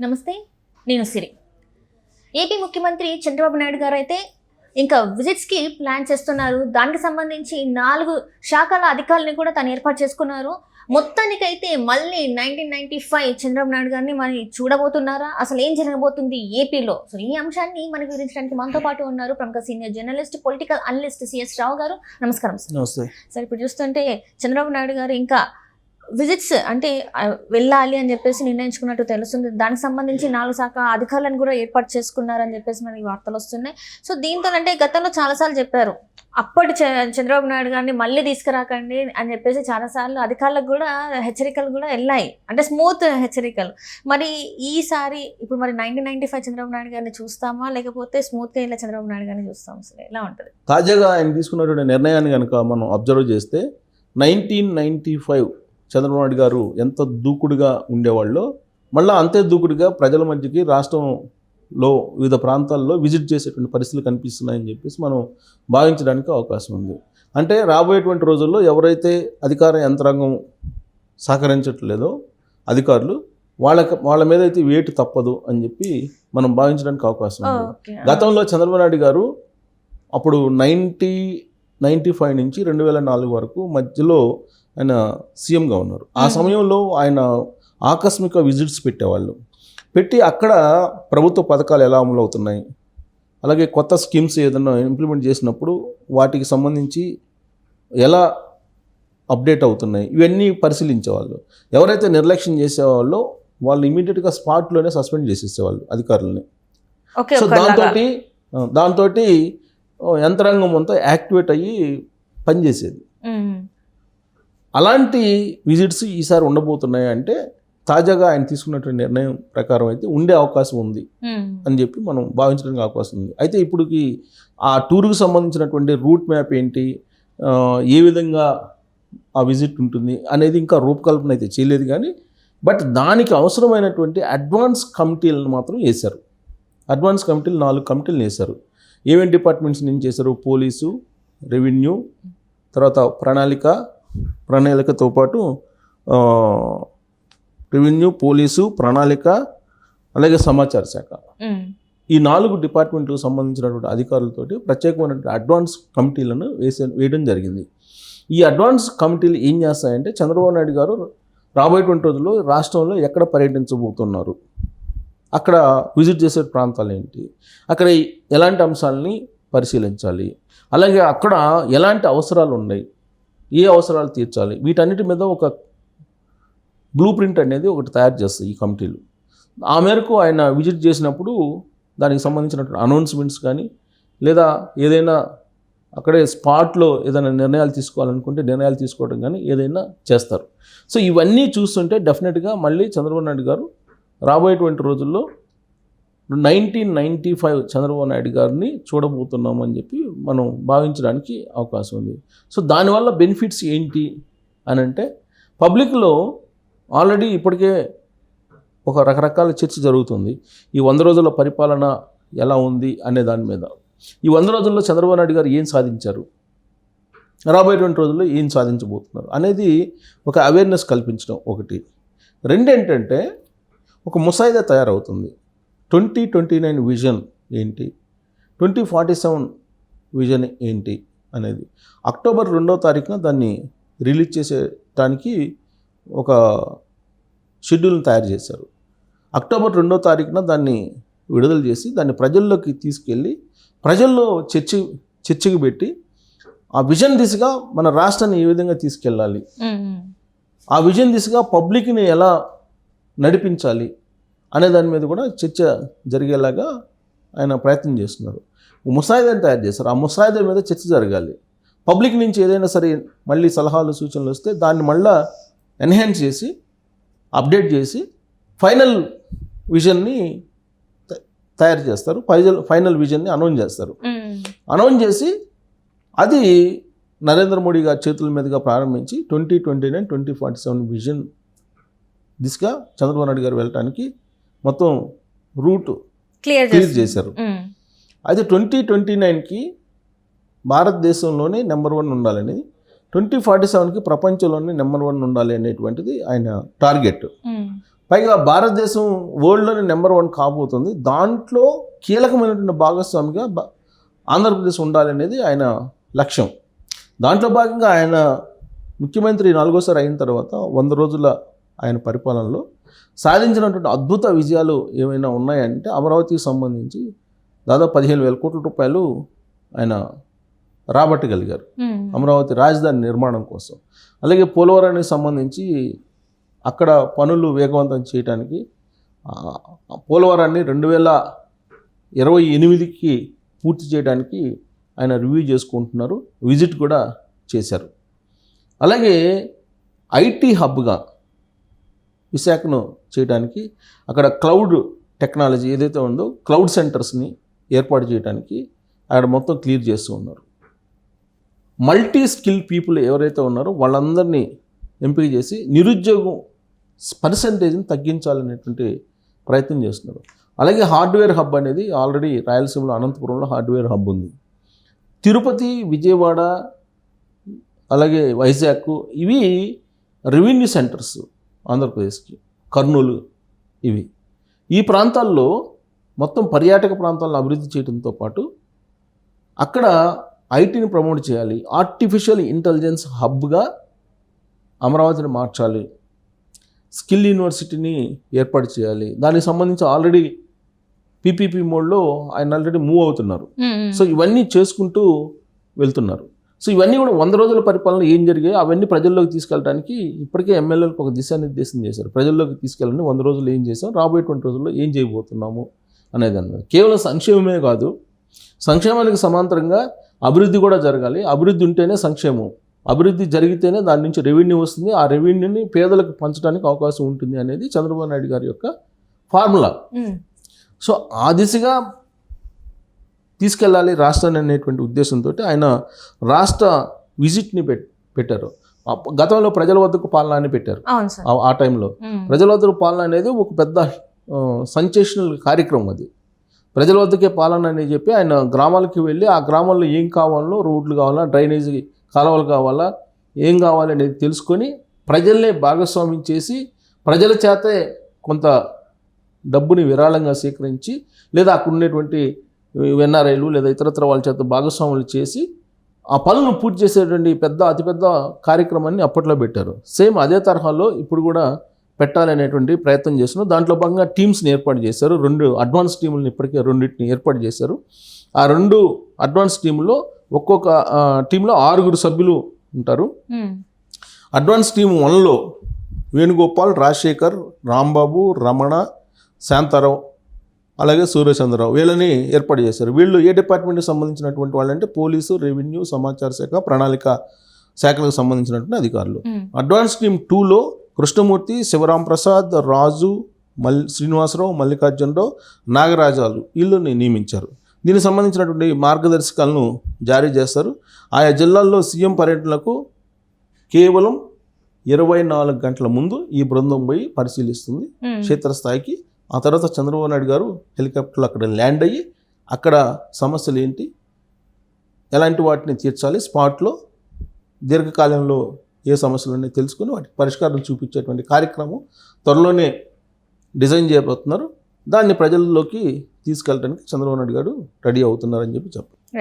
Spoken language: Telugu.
నమస్తే, నేను సిరి. ఏపీ ముఖ్యమంత్రి చంద్రబాబు నాయుడు గారు అయితే ఇంకా విజిట్స్కి ప్లాన్ చేస్తున్నారు. దానికి సంబంధించి 4 శాఖల అధికారులను కూడా తను ఏర్పాటు చేసుకున్నారు. మొత్తానికైతే మళ్ళీ 1995 చంద్రబాబు నాయుడు గారిని మరి చూడబోతున్నారా? అసలు ఏం జరగబోతుంది ఏపీలో? సో ఈ అంశాన్ని మనకు వివరించడానికి మనతో పాటు ఉన్నారు ప్రముఖ senior journalist, political analyst CS Rao garu. నమస్కారం సార్. నమస్తే సార్, ఇప్పుడు చూస్తుంటే చంద్రబాబు నాయుడు గారు ఇంకా విజిట్స్ అంటే వెళ్ళాలి అని చెప్పేసి నిర్ణయించుకున్నట్టు తెలుస్తుంది. దానికి సంబంధించి 4 శాఖ అధికారులను కూడా ఏర్పాటు చేసుకున్నారని చెప్పేసి మనకి వార్తలు వస్తున్నాయి. సో దీంతో అంటే గతంలో చాలాసార్లు చెప్పారు, అప్పటి చంద్రబాబు నాయుడు గారిని మళ్ళీ తీసుకురాకండి అని చెప్పేసి చాలాసార్లు అధికారులకు కూడా హెచ్చరికలు కూడా వెళ్ళాయి, అంటే స్మూత్ హెచ్చరికలు. మరి ఈసారి ఇప్పుడు మరి 1995 చంద్రబాబు నాయుడు గారిని చూస్తామా, లేకపోతే స్మూత్గా ఇలా చంద్రబాబు నాయుడు గారిని చూస్తామా? సరే, ఎలా ఉంటుంది? తాజాగా ఆయన తీసుకున్నటువంటి నిర్ణయాన్ని కనుక మనం అబ్జర్వ్ చేస్తే 1995 చంద్రబాబు నాయుడు గారు ఎంత దూకుడుగా ఉండేవాళ్ళో మళ్ళీ అంతే దూకుడుగా ప్రజల మధ్యకి రాష్ట్రంలో వివిధ ప్రాంతాల్లో విజిట్ చేసేటువంటి పరిస్థితులు కనిపిస్తున్నాయని చెప్పేసి మనం భావించడానికి అవకాశం ఉంది. అంటే రాబోయేటువంటి రోజుల్లో ఎవరైతే అధికార యంత్రాంగం సహకరించట్లేదో అధికారులు వాళ్ళ మీద అయితే వేటు తప్పదు అని చెప్పి మనం భావించడానికి అవకాశం ఉంది. గతంలో చంద్రబాబు నాయుడు గారు అప్పుడు 1995 నుంచి 2004 వరకు మధ్యలో ఆయన సీఎంగా ఉన్నారు. ఆ సమయంలో ఆయన ఆకస్మిక విజిట్స్ పెట్టేవాళ్ళు. పెట్టి అక్కడ ప్రభుత్వ పథకాలు ఎలా అమలు అవుతున్నాయి, అలాగే కొత్త స్కీమ్స్ ఏదైనా ఇంప్లిమెంట్ చేసినప్పుడు వాటికి సంబంధించి ఎలా అప్డేట్ అవుతున్నాయి, ఇవన్నీ పరిశీలించేవాళ్ళు. ఎవరైతే నిర్లక్ష్యం చేసేవాళ్ళో వాళ్ళు ఇమీడియట్గా స్పాట్లోనే సస్పెండ్ చేసేసేవాళ్ళు అధికారులని. సో దాంతో యంత్రాంగం అంతా యాక్టివేట్ అయ్యి పనిచేసేది. అలాంటి విజిట్స్ ఈసారి ఉండబోతున్నాయి అంటే తాజాగా ఆయన తీసుకున్నటువంటి నిర్ణయం ప్రకారం అయితే ఉండే అవకాశం ఉంది అని చెప్పి మనం భావించడానికి అవకాశం ఉంది. అయితే ఇప్పటికి ఆ టూర్కి సంబంధించినటువంటి రూట్ మ్యాప్ ఏంటి, ఏ విధంగా ఆ విజిట్ ఉంటుంది అనేది ఇంకా రూపకల్పన అయితే చేయలేదు. కానీ బట్ దానికి అవసరమైనటువంటి అడ్వాన్స్ కమిటీలను మాత్రం వేశారు. అడ్వాన్స్ కమిటీలు 4 కమిటీలను వేశారు. ఏమేమి డిపార్ట్మెంట్స్ నుంచి చేశారు? పోలీసు, రెవెన్యూ, తర్వాత ప్రణాళికతో పాటు రెవెన్యూ, పోలీసు, ప్రణాళిక, అలాగే సమాచార శాఖ, ఈ 4 డిపార్ట్మెంట్లకు సంబంధించినటువంటి అధికారులతోటి ప్రత్యేకమైనటువంటి అడ్వాన్స్ కమిటీలను వేయడం జరిగింది. ఈ అడ్వాన్స్ కమిటీలు ఏం చేస్తాయంటే చంద్రబాబు నాయుడు గారు రాబోయేటువంటి రోజుల్లో రాష్ట్రంలో ఎక్కడ పర్యటించబోతున్నారు, అక్కడ విజిట్ చేసే ప్రాంతాలు ఏంటి, అక్కడ ఎలాంటి అంశాలని పరిశీలించాలి, అలాగే అక్కడ ఎలాంటి అవసరాలు ఉన్నాయి, ఏ అవసరాలు తీర్చాలి, వీటన్నిటి మీద ఒక బ్లూ ప్రింట్ అనేది ఒకటి తయారు చేస్తాయి ఈ కమిటీలు. ఆ మేరకు ఆయన విజిట్ చేసినప్పుడు దానికి సంబంధించినటువంటి అనౌన్స్మెంట్స్ కానీ, లేదా ఏదైనా అక్కడే స్పాట్లో ఏదైనా నిర్ణయాలు తీసుకోవాలనుకుంటే నిర్ణయాలు తీసుకోవడం కానీ ఏదైనా చేస్తారు. సో ఇవన్నీ చూస్తుంటే డెఫినెట్గా మళ్ళీ చంద్రబాబు నాయుడు గారు రాబోయేటువంటి రోజుల్లో 1995 చంద్రబాబు నాయుడు గారిని చూడబోతున్నాము అని చెప్పి మనం భావించడానికి అవకాశం ఉంది. సో దానివల్ల బెనిఫిట్స్ ఏంటి అని అంటే పబ్లిక్లో ఆల్రెడీ ఇప్పటికే ఒక రకరకాల చర్చ జరుగుతుంది. ఈ 100 రోజుల పరిపాలన ఎలా ఉంది అనే దాని మీద. ఈ 100 రోజుల్లో చంద్రబాబు నాయుడు గారు ఏం సాధించారు, రాబోయేటువంటి రోజుల్లో ఏం సాధించబోతున్నారు అనేది ఒక అవేర్నెస్ కల్పించడం ఒకటి. 2 ఏంటంటే ఒక ముసాయిదా తయారవుతుంది. 2029 విజన్ ఏంటి, 2047 విజన్ ఏంటి అనేది అక్టోబర్ 2వ తారీఖున దాన్ని రిలీజ్ చేసేటానికి ఒక షెడ్యూల్ని తయారు చేశారు. అక్టోబర్ 2వ తారీఖున దాన్ని విడుదల చేసి దాన్ని ప్రజల్లోకి తీసుకెళ్ళి ప్రజల్లో చర్చకు పెట్టి ఆ విజన్ దిశగా మన రాష్ట్రాన్ని ఏ విధంగా తీసుకెళ్ళాలి, ఆ విజన్ దిశగా పబ్లిక్ని ఎలా నడిపించాలి అనే దాని మీద కూడా చర్చ జరిగేలాగా ఆయన ప్రయత్నం చేస్తున్నారు. ముసాయిదాని తయారు చేస్తారు. ఆ ముసాయిదా మీద చర్చ జరగాలి. పబ్లిక్ నుంచి ఏదైనా సరే మళ్ళీ సలహాలు సూచనలు వస్తే దాన్ని మళ్ళీ ఎన్హాన్స్ చేసి అప్డేట్ చేసి ఫైనల్ విజన్ని తయారు చేస్తారు. ఫైనల్ విజన్ని అనౌన్స్ చేస్తారు. అనౌన్స్ చేసి అది నరేంద్ర మోడీ గారి చేతుల మీదుగా ప్రారంభించి 2029, 2047 విజన్ దిశగా చంద్రబాబు నాయుడు గారు వెళ్ళటానికి మొత్తం రూట్ క్లియర్ చేశారు. అయితే 2029కి భారతదేశంలోనే నెంబర్ 1 ఉండాలని, 2047కి ప్రపంచంలోనే నెంబర్ 1 ఉండాలి అనేటువంటిది ఆయన టార్గెట్. పైగా భారతదేశం వరల్డ్లోనే నెంబర్ 1 కాబోతుంది. దాంట్లో కీలకమైనటువంటి భాగస్వామిగా ఆంధ్రప్రదేశ్ ఉండాలనేది ఆయన లక్ష్యం. దాంట్లో భాగంగా ఆయన ముఖ్యమంత్రి 4వసారి అయిన తర్వాత 100 రోజుల ఆయన పరిపాలనలో సాధించినటువంటి అద్భుత విజయాలు ఏమైనా ఉన్నాయంటే అమరావతికి సంబంధించి దాదాపు 15,000 కోట్ల రూపాయలు ఆయన రాబట్టగలిగారు అమరావతి రాజధాని నిర్మాణం కోసం. అలాగే పోలవరానికి సంబంధించి అక్కడ పనులు వేగవంతం చేయడానికి పోలవరాన్ని 2028కి పూర్తి చేయడానికి ఆయన రివ్యూ చేసుకుంటున్నారు. విజిట్ కూడా చేశారు. అలాగే ఐటీ హబ్గా విశాఖను చేయడానికి అక్కడ క్లౌడ్ టెక్నాలజీ ఏదైతే ఉందో క్లౌడ్ సెంటర్స్ని ఏర్పాటు చేయడానికి అక్కడ మొత్తం క్లియర్ చేస్తూ ఉన్నారు. మల్టీ స్కిల్ పీపుల్ ఎవరైతే ఉన్నారో వాళ్ళందరినీ ఎంపిక చేసి నిరుద్యోగం పర్సంటేజ్ని తగ్గించాలనేటువంటి ప్రయత్నం చేస్తున్నారు. అలాగే హార్డ్వేర్ హబ్ అనేది ఆల్రెడీ రాయలసీమలో అనంతపురంలో హార్డ్వేర్ హబ్ ఉంది. తిరుపతి, విజయవాడ, అలాగే వైజాగ్ ఇవి రెవెన్యూ సెంటర్స్ ఆంధ్రప్రదేశ్కి, కర్నూలు ఇవి. ఈ ప్రాంతాల్లో మొత్తం పర్యాటక ప్రాంతాలను అభివృద్ధి చేయడంతో పాటు అక్కడ ఐటీని ప్రమోట్ చేయాలి. ఆర్టిఫిషియల్ ఇంటెలిజెన్స్ హబ్గా అమరావతిని మార్చాలి. స్కిల్ యూనివర్సిటీని ఏర్పాటు చేయాలి. దానికి సంబంధించి ఆల్రెడీ పీపీపీ మోడ్లో ఆయన ఆల్రెడీ మూవ్ అవుతున్నారు. సో ఇవన్నీ చేసుకుంటూ వెళ్తున్నారు. సో ఇవన్నీ కూడా 100 రోజుల పరిపాలన ఏం జరిగాయి అవన్నీ ప్రజల్లోకి తీసుకెళ్ళడానికి ఇప్పటికే ఎమ్మెల్యేలకు ఒక దిశానిర్దేశం చేశారు. ప్రజల్లోకి తీసుకెళ్ళండి, 100 రోజులు ఏం చేసాం, రాబోయేటువంటి రోజుల్లో ఏం చేయబోతున్నాము అనేది అన్నది. కేవలం సంక్షేమమే కాదు, సంక్షేమానికి సమాంతరంగా అభివృద్ధి కూడా జరగాలి. అభివృద్ధి ఉంటేనే సంక్షేమం, అభివృద్ధి జరిగితేనే దాని నుంచి రెవెన్యూ వస్తుంది. ఆ రెవెన్యూని పేదలకు పంచడానికి అవకాశం ఉంటుంది అనేది చంద్రబాబు నాయుడు గారి యొక్క ఫార్ములా. సో ఆ దిశగా తీసుకెళ్ళాలి రాష్ట్రాన్ని అనేటువంటి ఉద్దేశంతో ఆయన రాష్ట్ర విజిట్ని పెట్టారు. గతంలో ప్రజల వద్దకు పాలన అని పెట్టారు. ఆ టైంలో ప్రజల వద్దకు పాలన అనేది ఒక పెద్ద సెన్సేషనల్ కార్యక్రమం. అది ప్రజల వద్దకే పాలన అని చెప్పి ఆయన గ్రామాలకి వెళ్ళి ఆ గ్రామాల్లో ఏం కావాలో, రోడ్లు కావాలా, డ్రైనేజీ కాలువలు కావాలా, ఏం కావాలి అనేది తెలుసుకొని ప్రజల్నే భాగస్వామ్యం చేసి ప్రజల చేతే కొంత డబ్బుని విరాళంగా సేకరించి లేదా అక్కడ ఉండేటువంటి ఎన్ఆర్ఐలు లేదా ఇతరత్ర వాళ్ళ చేత భాగస్వాములు చేసి ఆ పనులను పూర్తి చేసేటువంటి అతిపెద్ద కార్యక్రమాన్ని అప్పట్లో పెట్టారు. సేమ్ అదే తరహాలో ఇప్పుడు కూడా పెట్టాలనేటువంటి ప్రయత్నం చేస్తున్నారు. దాంట్లో భాగంగా టీమ్స్ని ఏర్పాటు చేశారు. 2 అడ్వాన్స్ టీములను ఇప్పటికే 2 ఏర్పాటు చేశారు. ఆ 2 అడ్వాన్స్ టీంలో ఒక్కొక్క టీంలో 6 సభ్యులు ఉంటారు. అడ్వాన్స్ టీం 1లో వేణుగోపాల్, రాజశేఖర్, రాంబాబు, రమణ, శాంతారావు, అలాగే సూర్యచంద్రరావు వీళ్ళని ఏర్పాటు చేశారు. వీళ్ళు ఏ డిపార్ట్మెంట్కి సంబంధించినటువంటి వాళ్ళంటే పోలీసు, రెవెన్యూ, సమాచార శాఖ, ప్రణాళిక శాఖలకు సంబంధించినటువంటి అధికారులు. అడ్వాన్స్ టీం 2లో కృష్ణమూర్తి, శివరాం ప్రసాద్, రాజు, శ్రీనివాసరావు, మల్లికార్జునరావు, నాగరాజాలు వీళ్ళని నియమించారు. దీనికి సంబంధించినటువంటి మార్గదర్శకాలను జారీ చేస్తారు. ఆయా జిల్లాల్లో సీఎం పర్యటనలకు కేవలం 24 గంటల ముందు ఈ బృందం పోయి పరిశీలిస్తుంది క్షేత్రస్థాయికి. ఆ తర్వాత చంద్రబాబు నాయుడు గారు హెలికాప్టర్లో అక్కడ ల్యాండ్ అయ్యి అక్కడ సమస్యలు ఏంటి, ఎలాంటి వాటిని తీర్చాలి, స్పాట్లో దీర్ఘకాలంలో ఏ సమస్యలు ఉన్నాయో తెలుసుకుని వాటి పరిష్కారం చూపించేటువంటి కార్యక్రమం త్వరలోనే డిజైన్ చేయబోతున్నారు. దాన్ని ప్రజల్లోకి తీసుకెళ్ళడానికి చంద్రబాబు నాయుడు గారు రెడీ అవుతున్నారని చెప్పి చెప్పారు.